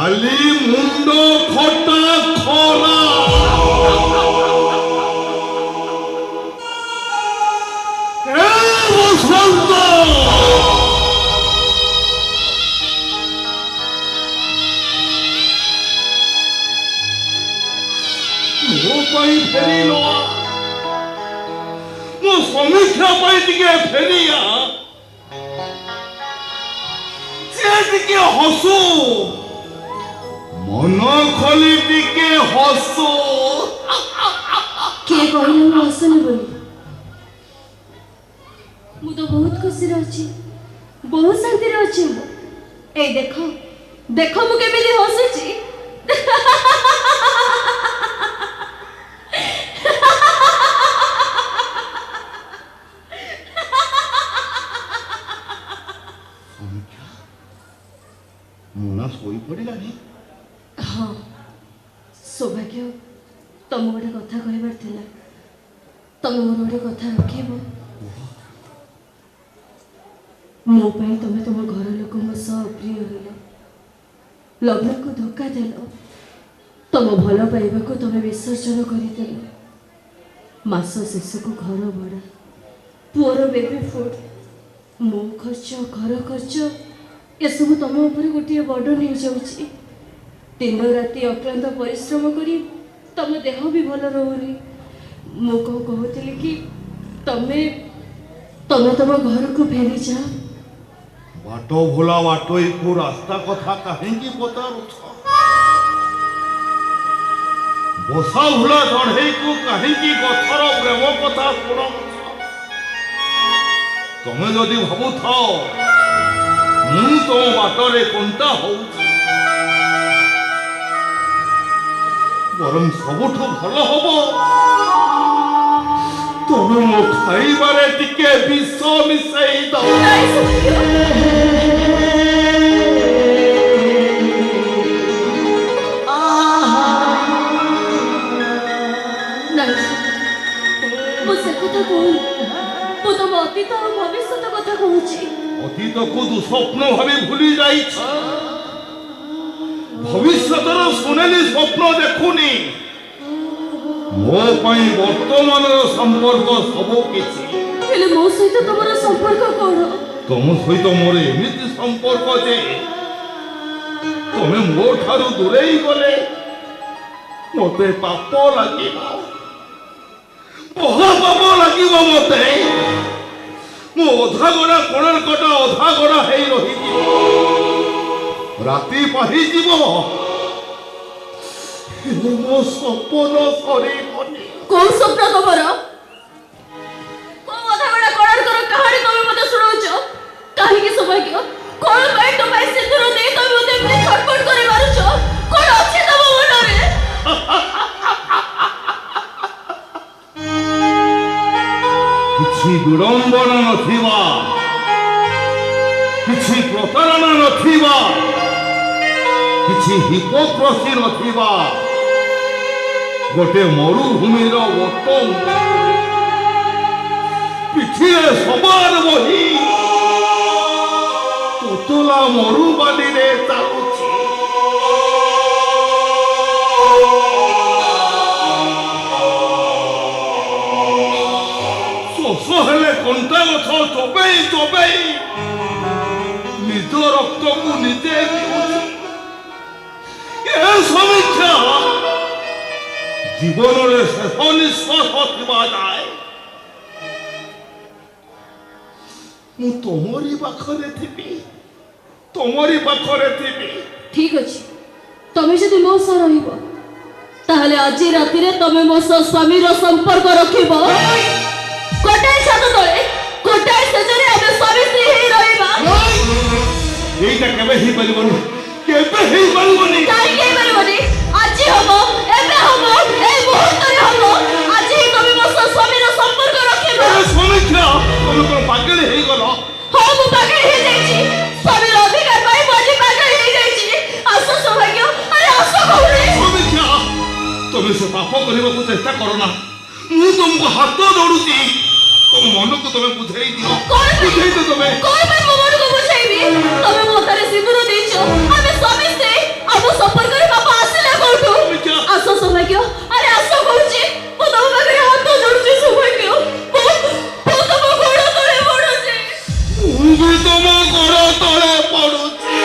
খালি মুন্ড ফটা খরা বসন্ত ମୋ ପାଇଁ ଫେରିଲ ମୋ ସମୀକ୍ଷା ପାଇଁ ଟିକେ ଫେରିଆ ସେ ଟିକେ ହସୁ ମନ ଖୋଲି ଟିକେ ହସୁ କିଏ କହିଲା ମୁଁ ହସୁନି ବୋଲି? ମୁଁ ତ ବହୁତ ଖୁସିରେ ଅଛି, ବହୁତ ଶାନ୍ତିରେ ଅଛି। ମୁଁ ଏଇ ଦେଖ ଦେଖ ମୁଁ କେମିତି ହସୁଛି। ମୁନା ଶୋଇ ପଡ଼ିଲାଣି। ହଁ ସୌଭାଗ୍ୟ, ତମ ଗୋଟେ କଥା କହିବାର ଥିଲା। ତମେ ମୋର ଗୋଟେ କଥା ରଖିବ। ମୋ ପାଇଁ ତମେ ତମ ଘର ଲୋକଙ୍କ ସହ ଅପ୍ରିୟ ହେଲ, ଲଗ୍ନକୁ ଧୋକା ଦେଲ, ତମ ଭଲ ପାଇବାକୁ ତମେ ବିସର୍ଜନ କରିଦେଲ। ମାସ ଶେଷକୁ ଘର ଭଡ଼ା, ପୁଅର ବେବି ଫୁଡ୍, ମୋ ଖର୍ଚ୍ଚ, ଘର ଖର୍ଚ୍ଚ ଏସବୁ ତମ ଉପରେ ଗୋଟିଏ ବର୍ଡନ ହେଇଯାଉଛି। ଦିନ ରାତି ଅକ୍ଳାନ୍ତ ପରିଶ୍ରମ କରି ତମ ଦେହ ବି ଭଲ ରହୁନି। ମୁଁ କ'ଣ କହୁଥିଲି କି ତମେ ତମ ଘରକୁ ଫେରିଯାଅ। ବାଟ ଭୁଲା ବାଟୋଇକୁ ରାସ୍ତା କଥା କାହିଁକି ପଚାରୁଛ? ବସା ଭୁଲା ଚଢ଼େଇକୁ କାହିଁକି ଗଛର ପ୍ରେମ କଥା ଶୁଣାଉଛ? ତମେ ଯଦି ଭାବୁଥାଅ ମୁଁ ତମ ବାଟରେ କଣ୍ଟା ହଉଛି, ବରଂ ସବୁଠୁ ଭଲ ହବ ତମେ ମୋ ଖାଇବାରେ ଟିକେ ବିଷ ମିଶାଇ ଦବ। ମୁଁ ସେ କଥା କହୁନି, ମୁଁ ତମ ଅତୀତ ଆଉ ଭବିଷ୍ୟତ କଥା କହୁଛି। ଅତୀତକୁ ଦୁଃସ୍ୱପ୍ନ ଭାବେ ଭୁଲି ଯାଇଛି, ଭବିଷ୍ୟତର ସୁନେଲି ସ୍ୱପ୍ନ ଦେଖୁନି। ମୋ ପାଇଁ ବର୍ତ୍ତମାନର ସମ୍ପର୍କ ସବୁ କିଛି। ହେଲେ ମୋ ସହିତ ତମର ସମ୍ପର୍କ କ'ଣ? ତମ ସହିତ ମୋର ଏମିତି ସମ୍ପର୍କ ଯେ ତମେ ମୋ ଠାରୁ ଦୂରେଇ ଗଲେ ମତେ ପାପ ଲାଗିବ, ମହାପାପ ଲାଗିବ ମତେ। ମୁଁ ଅଧାଗଣା କୋଣାର୍କଟା ଅଧାଗଣା ହେଇ ରହିଯିବ, ରାତି ପାହିଯିବ, ହେଲେ ମୋ ସ୍ୱପ୍ନ ସରିବନି। କୋଉ ସ୍ୱପ୍ନ ତମର? କୋଉ ଅଧାଗଣା କୋଣାର୍କର କାହାଣୀ ତମେ ମତେ ଶୁଣାଉଛ? କାହିଁକି ସୌଭାଗ୍ୟ? କ'ଣ ପାଇଁ ତୋ ପାଇଁ ସିନ୍ଦୁର ଦେଇ ତମେ ମତେ ଏମିତି ଛଟପଟ କରି ମାରୁଛ? କ'ଣ ଅଛି ତମ ମନରେ? କିଛି ବିଡ଼ମ୍ବନା ନଥିବା, କିଛି ପ୍ରତାରଣା ନଥିବା, କିଛି ହିପୋକ୍ରେସି ନଥିବା ଗୋଟେ ମରୁଭୂମିର ଓଟ ପିଠିରେ ସବାର ବହି ଉତୁଲା ମରୁବାଲିରେ ଚାଲୁଛି। ଶୋଷ ହେଲେ କଣ୍ଟା ଗଛ ଚୋବେଇ ଚୋବେଇ ନିଜ ରକ୍ତକୁ ନିଜେ ପିଉଛି। ଏ ସମୀକ୍ଷା ଜୀବନରେ ଶେଷ ନିଶ୍ୱାସ ଥିବା ଯାଏ ମୁଁ ତମରି ପାଖରେ ଥିବି, ତମରି ପାଖରେ ଥିବି। ଠିକ୍ ଅଛି, ତମେ ଯଦି ମୋ ସହ ରହିବ ତାହେଲେ ଆଜି ରାତିରେ ତମେ ମୋ ସହ ସ୍ୱାମୀର ସମ୍ପର୍କ ରଖିବ। ଗୋଟାଏ ଛାତ ତଳେ, ଗୋଟାଏ ସେଜରେ ଆମେ ସ୍ୱାମୀ ସ୍ତ୍ରୀ ହେଇ ରହିବା। এইটা কেবে ହେଇପାରିବନି, କେବେ ହେଇପାରିବନି। କାହିଁକି ହେଇପାରିବନି? ଆଜି ହବ, ଏବେ ହବ, ଏଇ ମୁହୂର୍ତ୍ତରେ ହବ। ଆଜି ହିଁ ତମେ ମୋ ସହ ସ୍ୱାମୀର ସମ୍ପର୍କ ରଖିବ। ସମୀକ୍ଷା, ତମେ କଣ ପାଗଳ ହେଇଗଲ? ହଁ, ମୁଁ ପାଗଳ ହେଇଯାଇଛି। ସ୍ୱାମୀର ଅଧିକାର ପାଇଁ ମୁଁ ଆଜି ପାଗଳ ହେଇଯାଇଛି। ଆସ ସୌଭାଗ୍ୟ, ଆରେ ଆସ କହୁନି। ସମୀକ୍ଷା, ତମେ ସେ ପାପ କରିବାକୁ ଚେଷ୍ଟା କର ନା, ମୁଁ ତମକୁ ହାତ ଯୋଡୁଛି। ତମ ମନକୁ ତମେ ବୁଝେଇ ଦିଅ, ବୁଝେଇ ଦିଅ ତମେ। କଣ ପାଇଁ ମୋ ମନକୁ ବୁଝେଇବି? ତମେ ମୋ ହାତରେ ସିନ୍ଦୁର ଦେଇଛ, ଆମେ ସ୍ୱାମୀ ସ୍ତ୍ରୀ, ଆମ ତଳେ ପଡୁଛି।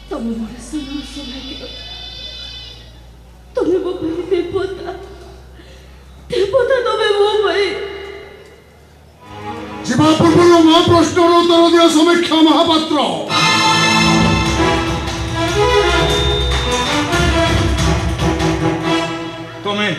ତମେ ମୋର ସୁନା ସୌଭାଗ୍ୟ, ତମେ ମୋ ପାଇଁ ଦେବତା, ଦେବତା ତମେ ମୋ ପାଇଁ। ଯିବା ପୂର୍ବରୁ ମୋ ପ୍ରଶ୍ନର ଉତ୍ତର ଦିଅ ସମୀକ୍ଷା ମହାପାତ୍ର। ତମେ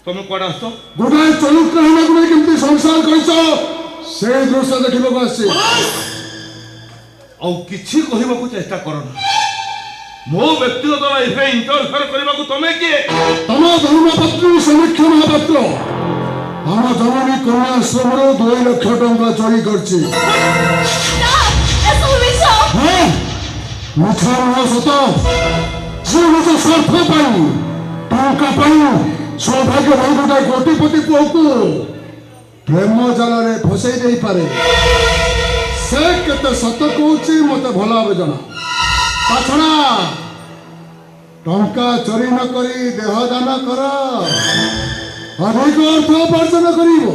ତମେ କୁଆଡେ ଆସ? ଗୋଟାଏ ଚରିତ୍ରହୀନକୁ ନେଇ କେମିତି ସଂସାର କରିଛ ସେଇ ଦୃଶ୍ୟ ଦେଖିବାକୁ ଆସିଛି। ଆଉ କିଛି କହିବାକୁ ଚେଷ୍ଟା କର ନା। ମୋ ବ୍ୟକ୍ତିଗତ ଲାଇଫରେ ଇଣ୍ଟରଫିୟର କରିବାକୁ ତମେ କିଏ? ତମ ଧର୍ମପତ୍ନୀ ସମୀକ୍ଷା ମହାପାତ୍ର ଆମ ଜନନୀ କନ୍ୟାଶ୍ରମରୁ 2 ଲକ୍ଷ ଟଙ୍କା ଚୋରି କରିଛି। ମିଛ ନୁହଁ ସତ। ସେ ନିଜ ସ୍ୱାର୍ଥ ପାଇଁ, ଟଙ୍କା ପାଇଁ ସୌଭାଗ୍ୟ ଭାଇ ଗୋଟାଏ କୋଟିପତି ପୁଅକୁ ପ୍ରେମ ଜାଲରେ ଫସେଇ ଦେଇପାରେ। ସେ କେତେ ସତ କହୁଛି ମତେ ଭଲ ଭାବେ ଜଣା। ତାଛଡ଼ା ଟଙ୍କା ଚୋରି ନ କରି ଦେହ ଦାନ କର, ଅଧିକ ଅର୍ଥ ଉପାର୍ଜନ କରିବ।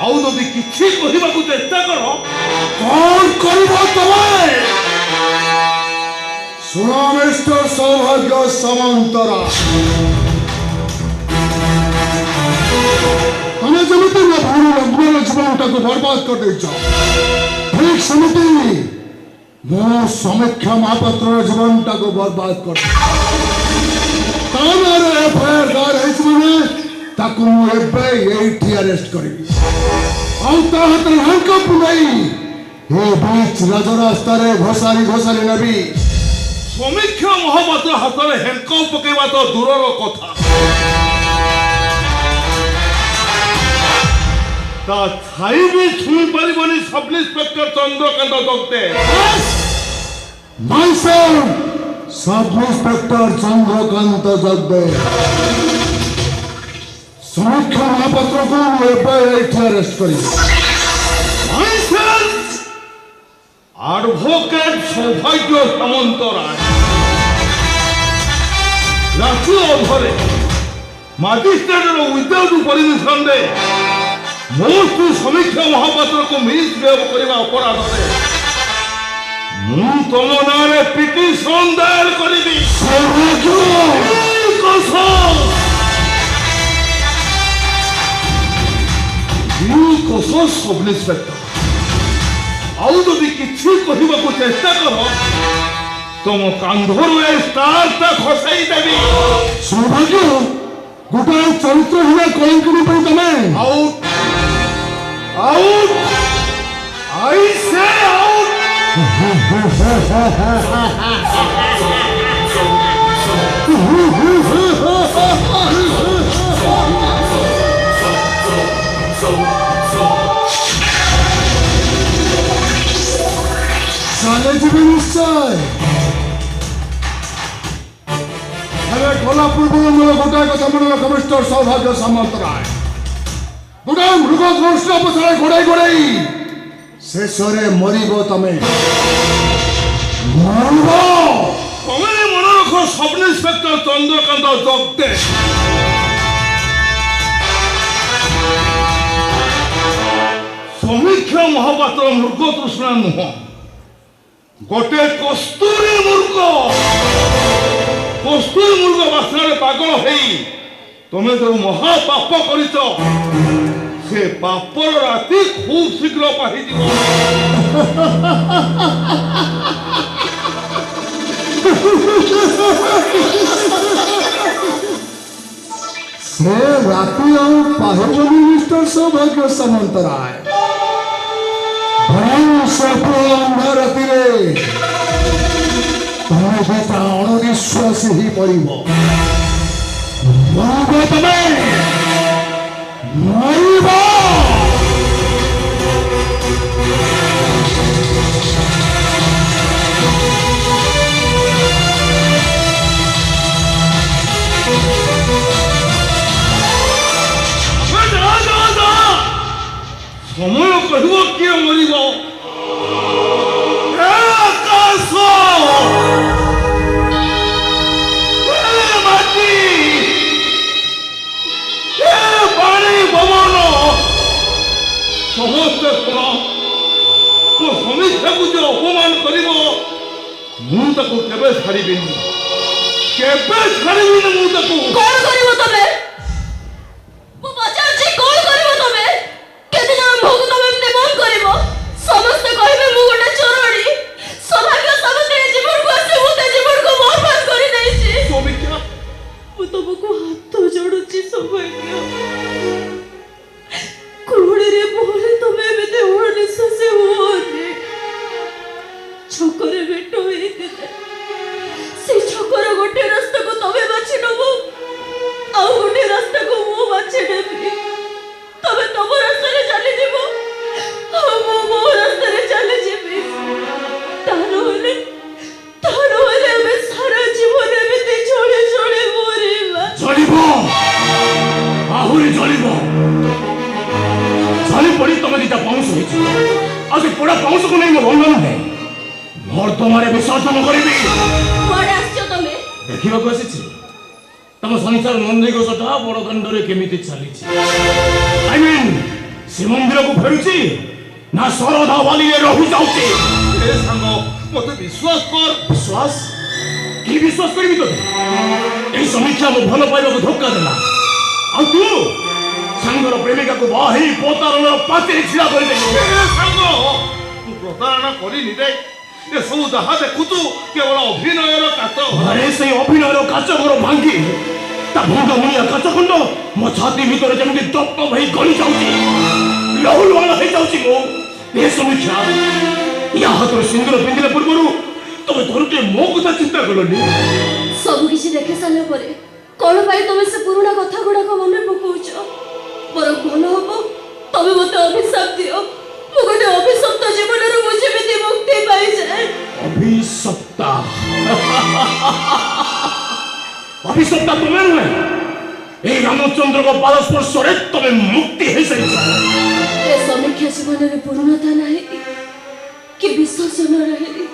ଆଉ ଯଦି କିଛି କହିବାକୁ ଚେଷ୍ଟା କର, କଣ କରିବ ତମେ? ଶୁଣ ମିଷ୍ଟର ସୌଭାଗ୍ୟ ସାମନ୍ତରାୟ, ତମେ ଯେମିତି ମୋ ଭଉଣୀ ଲଗ୍ନର ଜୀବନଟାକୁ ବର୍ବାଦ କରିଦେଇଛ, ଠିକ ସେମିତି ମୁଁ ସମୀକ୍ଷା ମହାପାତ୍ରର ଜୀବନଟାକୁ ବର୍ବାଦ କରିଦେଇଛି। ତା ନାଁରେ ଏଫଆଇଆର ଦାୟର ହେଇଛି ମାନେ ତାକୁ ମୁଁ ଏବେ ଏଇଠି ଆରେଷ୍ଟ କରିବି। ଆଉ ତା ହାତରେ ହ୍ୟାଣ୍ଡକପ୍ ନେଇ ଏ ବିଚ୍ ରାଜରାସ୍ତାରେ ଘୋଷାରି ଘୋଷାରି ନେବି। ସମୀକ୍ଷା ମହାପାତ୍ର ହାତରେ ହ୍ୟାଣ୍ଡକପ୍ ପକେଇବା ତ ଦୂରର କଥା, ତା ଛାଇ ବି ଛୁଇଁ ପାରିବନି sub inspector Chandrakant Datte. Myself, Sub Inspector Chandrakanta Jagde. ସମୀକ୍ଷା ମହାପାତ୍ରକୁ ମୁଁ ଏବେ ଏଇଠି ଆରେଷ୍ଟ କରିବି। Myself, Advocate ସୌଭାଗ୍ୟ ସାମନ୍ତରାୟ। ରାତି ଅଧରେ ମାଜିଷ୍ଟ୍ରେଟର ୱିଦାଉଟ୍ ପରମିଶନରେ ମୋ ସ୍ତ୍ରୀ ସମୀକ୍ଷା ମହାପାତ୍ରକୁ ମିସବିହେଭ୍ କରିବା ଅପରାଧରେ ମୁଁ ତମ ନାଁରେ ପିଟିସନ ଦାୟର କରିବି। ସବ୍ ଇନ୍ସପେକ୍ଟର, ଆଉ ଯଦି କିଛି କହିବାକୁ ଚେଷ୍ଟା କର ତମ କାନ୍ଧରୁ ଏ ଷ୍ଟାରଟା ଖସାଇ ଦେବି। ସୌଭାଗ୍ୟ, ଗୋଟାଏ ଚରିତ୍ରହୀନ କଳିଙ୍କିଣୀ ପାଇଁ ତମେ ଆଉଟ୍ ଆଉଟ୍ ଆଇ ସେ ଆଉଟ୍। ଚାଲେ ଯିବେ ନିଶ୍ଚୟ। ହେଲେ ଗଲା ପୂର୍ବରୁ ମୋର ଗୋଟାଏ କଥା ମନେ ରଖ ମିଷ୍ଟର ସୌଭାଗ୍ୟ ସାମନ୍ତରାୟ, ଗୋଟାଏ ମୃଗ ଦୃଷ୍ଟ ପଛରେ ଗୋଡ଼େଇ ଗୋଡ଼େଇ ଶେଷରେ ମରିବ ତମେ। ମରିବ। ତମେ ମନେ ରଖ ସବ୍ ଇନ୍ସପେକ୍ଟର ଚନ୍ଦ୍ରକାନ୍ତ ଦତ୍ତେ। ସମୀକ୍ଷା ମହାପାତ୍ର ମୃଗ ତୃଷ୍ଣା ନୁହଁ, ଗୋଟେ କସ୍ତୁରୀ ମୃଗ। କସ୍ତୁରୀ ମୃଗ ବାସ୍ନାରେ ପାଗଳ ହେଇ ତମେ ଯୋଉ ମହାପାପ କରିଛ ସେ ପାପର ରାତି ଖୁବ୍ ଶୀଘ୍ର ପାହିଯିବ। ସେ ରାତି ଆଉ ପାହିବନି ମିଷ୍ଟର ସୌଭାଗ୍ୟ ସାମନ୍ତରାୟ। ଅନ୍ଧ ରାତିରେ ତମେ ସେଟା ଅଣନିଶ୍ୱାସୀ ହିଁ ମରିବ। ମରିବ ତମେ, ମରିବ। ସମୟ କହିବ କିଏ ମରିବ। ଏ ଆକାଶ, ଏ ମାଟି, ଏ ପାଣି ପବନ ସମସ୍ତେ ଶୁଣ, ମୋ ସମୀକ୍ଷାକୁ ଯେ ଅପମାନ କରିବ ମୁଁ ତାକୁ କେବେ ଛାଡ଼ିବିନି, କେବେ ଛାଡ଼ିବିନି ମୁଁ ତାକୁ। କଣ କରିବ ତମେ? ମୁଁ ପଚାରୁଛି କଣ କରିବ ତମେ? କେତେ ଜଣ ମୁହଁକୁ ତମେ ଏମିତି ବନ୍ଦ କରିବ? ସମସ୍ତେ କହିବେ ମୁଁ ଗୋଟେ ଚୋରଣୀ, ସୌଭାଗ୍ୟ ସାମନ୍ତୀ ଜୀବନକୁ ଆସି ମୁଁ ତା ଜୀବନକୁ ବର୍ବାଦ କରିଦେଇଛି। ସମୀକ୍ଷା, ମୁଁ ତମକୁ ହାତ ଯୋଡୁଛି ସୌଭାଗ୍ୟ, କୋଳରେ ମୋହରେ ତମେ ଏମିତି ଅଣନିଶ୍ୱାସୀ ହୁଅନି। ଛକରେ ଭେଟ ହେଇଥିଲେ ସେ ଛକର ଗୋଟେ ରାସ୍ତାକୁ ତମେ ବାଛି ନବ, ଆଉ ଗୋଟେ ରାସ୍ତାକୁ ମୁଁ ବାଛି ନେବି। ତମେ ତମ ରାସ୍ତାରେ ଚାଲିଯିବ ଆଉ ମୁଁ ମୋ ରାସ୍ତାରେ ଚାଲିଯିବି। ତା ନହେଲେ ଆମେ ସାରା ଜୀବନ ଏମିତି ଚଳି ଚଳି ମରିବା। ଚଳିବ, ଆହୁରି ଚଳିବ। ଚଳି ପଡ଼ି ତମେ ଦିଟା ପାଉଁଶ ହେଇଛି, ଆଉ ସେ ପୋଡ଼ା ପାଉଁଶକୁ ନେଇ ମୋ ଭଲ ନୁହେଁ, ନର୍ଦ୍ଦମାରେ ବିସର୍ଜନ କରିବି। କୁଆଡ଼େ ଆସିଛ ତମେ? ଦେଖିବାକୁ ଆସିଛି ତମ ସଂସାର ନନ୍ଦିଘୋଷଟା ବଡ଼ ଦାଣ୍ଡରେ କେମିତି ଚାଲିଛି। ଆଇ ମିନ୍ ଶ୍ରୀମନ୍ଦିରକୁ ଫେରୁଛି ନା ଶରଧା ବାଲିରେ ରହିଯାଉଛି। ଏ ସାଙ୍ଗ ମତେ ବିଶ୍ୱାସ କର। ବିଶ୍ୱାସ? କି ବିଶ୍ୱାସ କରିବି ତୋତେ? ଏଇ ସମୀକ୍ଷା ମୋ ଭଲ ପାଇବାକୁ ଧୋକା ଦେଲା, ଆଉ ତୁ ସାଙ୍ଗର ପ୍ରେମିକାକୁ ବାହା ହେଇ ପ୍ରତାରଣାର ପାତିରେ ଛିଡ଼ା କରିଦେଲୁ। ଏ ସାଙ୍ଗ ମୁଁ ପ୍ରତାରଣା କରିନି ରେ, ଏସବୁ ଯାହା ଦେଖୁଛୁ କେବଳ ଅଭିନୟର କାଟ। ଆରେ ସେଇ ଅଭିନୟର କାଚ ଘର ଭାଙ୍ଗି ତା ଭଙ୍ଗମୁଣିଆ କାଚ ଖଣ୍ଡ ମୋ ଛାତି ଭିତରେ ଯେମିତି ଦପ ହେଇ ଗଳି ଯାଉଛି, ଲହୁଲୁହାଣ ହେଇଯାଉଛି। ମୁଁ ଏ ସମୀକ୍ଷା, ୟା ହାତରେ ସିନ୍ଦୁର ପିନ୍ଧିଲା ପୂର୍ବରୁ ତମେ ଥରୁଟିଏ ମୋ କଥା ଚିନ୍ତା କଲନି? ସବୁ କିଛି ଦେଖି ସାରିଲା ପରେ କଣ ପାଇଁ ତମେ ସେ ପୁରୁଣା କଥା ଗୁଡାକ ମନେ ପକାଉଛ? ମୋର ଭଲ ହବ ତମେ ମତେ ଅଭିଶାପ ଦିଅ, ମୁଁ ଗୋଟେ ଅଭିଶପ୍ତ ଜୀବନରୁ ମୁଁ ଯେମିତି ମୁକ୍ତି ପାଇଯାଏ। ଅଭିଶପ୍ତା? ଅଭିଶପ୍ତା ତୁମେ ନୁହେଁ, এই রামচন্দ্রଙ୍କ ପାଦ ସ୍ପର୍ଶରେ ତମେ ମୁକ୍ତି ହେଇସାରିଛ। ଏ ସମୀକ୍ଷା ଜୀବନରେ ପୂର୍ଣ୍ଣତା ନାହିଁ କି ବିସର୍ଜନ ନାହିଁ।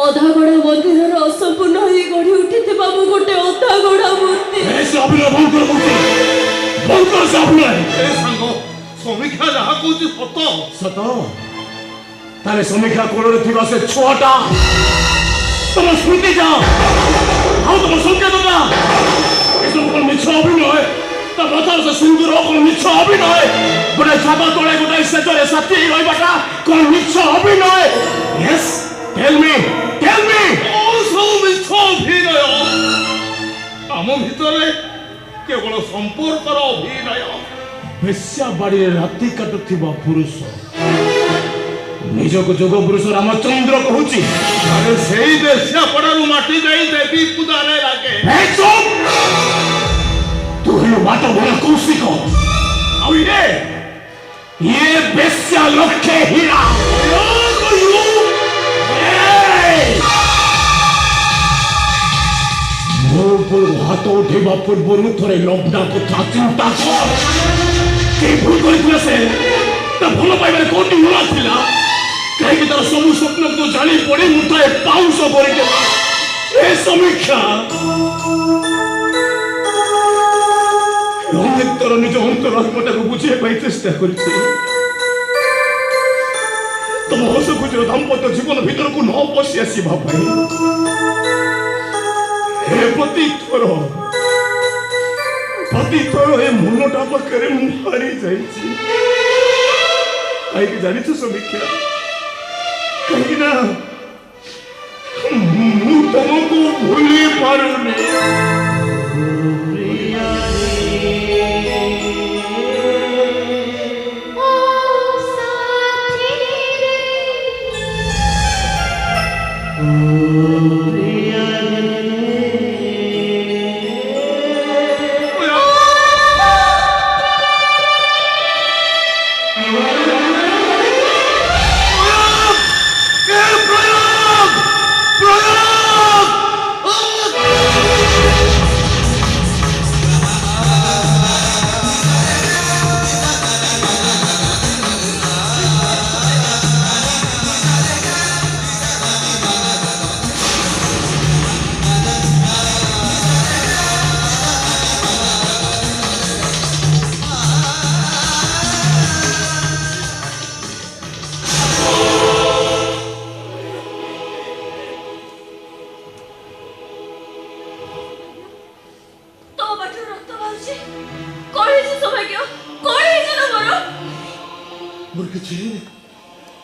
ଅଧାଗଢ଼ା ମନ୍ଦିରର ଅସମ୍ପୂର୍ଣ୍ଣ ହେଇ ଗଢ଼ି ଉଠିଥିବା ମୁଁ ଗୋଟେ ଅଧାଗଢ଼ା ମୂର୍ତ୍ତି। ସେ ଅଭିନୟ ବନ୍ଦ କର କହୁଛି, ବନ୍ଦ କର ସେ ଅଭିନୟ। ଏ ସାଙ୍ଗ ସମୀକ୍ଷା ଯାହା କହୁଛି ସତ। ସତ? ତାହେଲେ ସମୀକ୍ଷା କୋଳରେ ଥିବା ସେ ଛୁଆଟା ତମ ସ୍ମୃତି ଯା, ଆଉ ତମ ସଂକେତ ଯା, ଏସବୁ କଣ ମିଛ ଅଭିନୟ? ତା ମାଥାର ସେ ସିନ୍ଦୁର କଣ ମିଛ ଅଭିନୟ? ଗୋଟେ ଛାତ ତଳେ ଗୋଟେ ସେଜରେ ସାଥୀ ହେଇ ରହିବାଟା କଣ ମିଛ ଅଭିନୟ? Yes, tell me, tell me. ସବୁ ମିଛ ଅଭିନୟ। ଆମ ଭିତରେ କେବଳ ସମ୍ପର୍କର ଅଭିନୟ। ବେଶ୍ୟା ବାଡ଼ିରେ ରାତି କାଟୁଥିବା ପୁରୁଷ ନିଜକୁ ଯୋଗ ପୁରୁଷ ରାମଚନ୍ଦ୍ର କହୁଛି। ଆରେ ସେଇ ବେଶ୍ୟା ପଡ଼ାରୁ ମାଟି ଯାଇ ଦେବୀ ପୂଜାରେ ଲାଗେ। ତୁ ହେଲୁ ବାଟ ଭରା କୌଶିକ, ଆଉ ଇଏ ବେଶ୍ୟା ଲକ୍ଷେ ହୀରା। ମୋ ଉପରୁ ହାତ ଉଠେଇବା ପୂର୍ବରୁ ଥରେ ଲବ୍ଧା କଥା ଚିନ୍ତା କର। କି ଭୁଲ କରିଥିଲା ସେ? ତା ଭଲ ପାଇବାରେ କୋଉଠି ଲୁଣା ଥିଲା? କାହିଁକି ତାର ସବୁ ସ୍ୱପ୍ନକୁ ଜାଣି ପଡ଼ି ମୁଠାଏ ପାଉଁଶ କରିଦେଲା। ଏ ସମୀକ୍ଷା ଅନେକ ଥର ନିଜ ଅନ୍ତରାତ୍ମାଟାକୁ ବୁଝିବା ପାଇଁ ଚେଷ୍ଟା କରିଛି। ତମ ହସ ଖୁସିର ଦାମ୍ପତ୍ୟ ଜୀବନ ଭିତରକୁ ନ ପଶି ଆସିବା ପାଇଁ ପ୍ରତି ଥର ଏ ମନଟା ପାଖରେ ମୁଁ ହାରି ଯାଇଛି। କାହିଁକି ଜାଣିଛ ସମୀକ୍ଷା? କାହିଁକି ନା ମୁଁ ତମକୁ ଭୁଲି ପାରୁନି। କିଛି